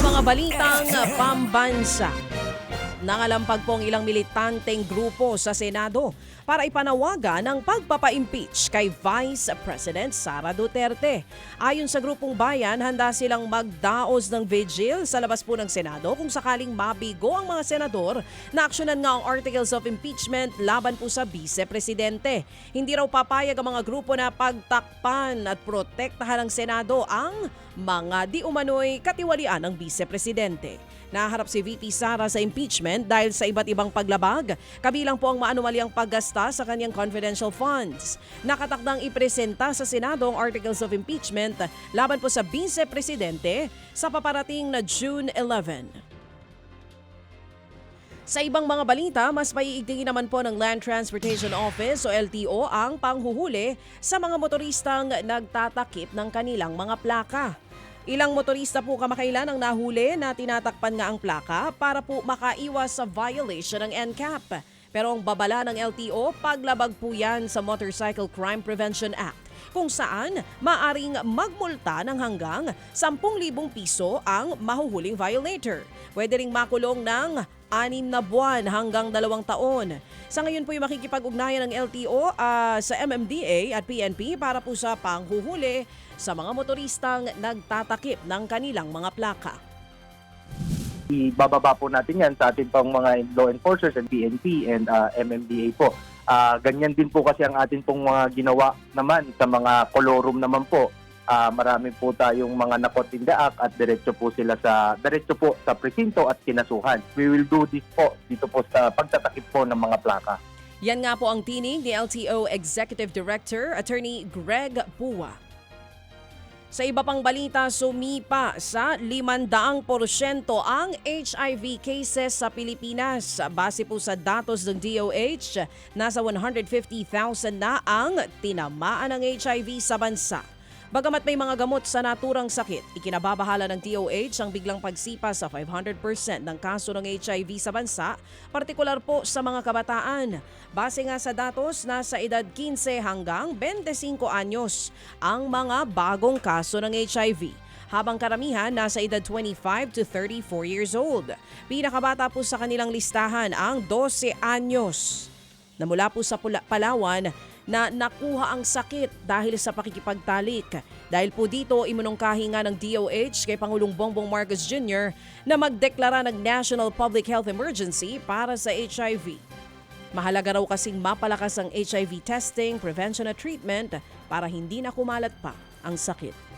mga balitang pambansa. Nangalampag po ang ilang militanteng grupo sa Senado para ipanawagan ang pagpapa-impeach kay Vice President Sara Duterte. Ayon sa grupong bayan, handa silang magdaos ng vigil sa labas po ng Senado kung sakaling mabigo ang mga senador na aksyonan nga ang articles of impeachment laban po sa Vice Presidente. Hindi raw papayag ang mga grupo na pagtakpan at protektahan ng Senado ang mga di umano'y katiwalian ng Vice Presidente. Naharap si VP Sara sa impeachment dahil sa iba't ibang paglabag, kabilang po ang maanumalyang paggasta sa kanyang confidential funds. Nakatakdang ipresenta sa Senado ang articles of impeachment laban po sa Vice Presidente sa paparating na June 11. Sa ibang mga balita, mas maiigtingin naman po ng Land Transportation Office o LTO ang panghuhuli sa mga motoristang nagtatakip ng kanilang mga plaka. Ilang motorista po kamakailan ang nahuli na tinatakpan nga ang plaka para po makaiwas sa violation ng NCAP. Pero ang babala ng LTO, paglabag po yan sa Motorcycle Crime Prevention Act, kung saan maaring magmulta ng hanggang 10,000 piso ang mahuhuling violator. Pwede ring makulong ng 6 na buwan hanggang 2 taon. Sa ngayon po yung makikipag-ugnayan ng LTO sa MMDA at PNP para po sa panghuhuli sa mga motoristang nagtatakip ng kanilang mga plaka. Ibababa po natin yan sa ating pang mga law enforcers and PNP and MMDA po. Ganyan din po kasi ang ating pong mga ginawa naman sa mga kolorum naman po. Marami po tayong mga nakotindaak at diretso po sa presinto at kinasuhan. We will do this po dito po sa pagtatakip po ng mga plaka. Yan nga po ang tinig ni LTO Executive Director Attorney Greg Pua. Sa iba pang balita, sumipa sa 500% ang HIV cases sa Pilipinas. Base po sa datos ng DOH, nasa 150,000 na ang tinamaan ng HIV sa bansa. Bagamat may mga gamot sa naturang sakit, ikinababahala ng DOH ang biglang pagsipa sa 500% ng kaso ng HIV sa bansa, partikular po sa mga kabataan. Base nga sa datos, nasa edad 15 hanggang 25 anyos ang mga bagong kaso ng HIV, habang karamihan nasa edad 25 to 34 years old. Pinakabata po sa kanilang listahan ang 12 anyos na mula po sa Palawan na nakuha ang sakit dahil sa pakikipagtalik. Dahil po dito, iminungkahi nga ng DOH kay Pangulong Bongbong Marcos Jr. na magdeklara ng National Public Health Emergency para sa HIV. Mahalaga raw kasing mapalakas ang HIV testing, prevention at treatment para hindi na kumalat pa ang sakit.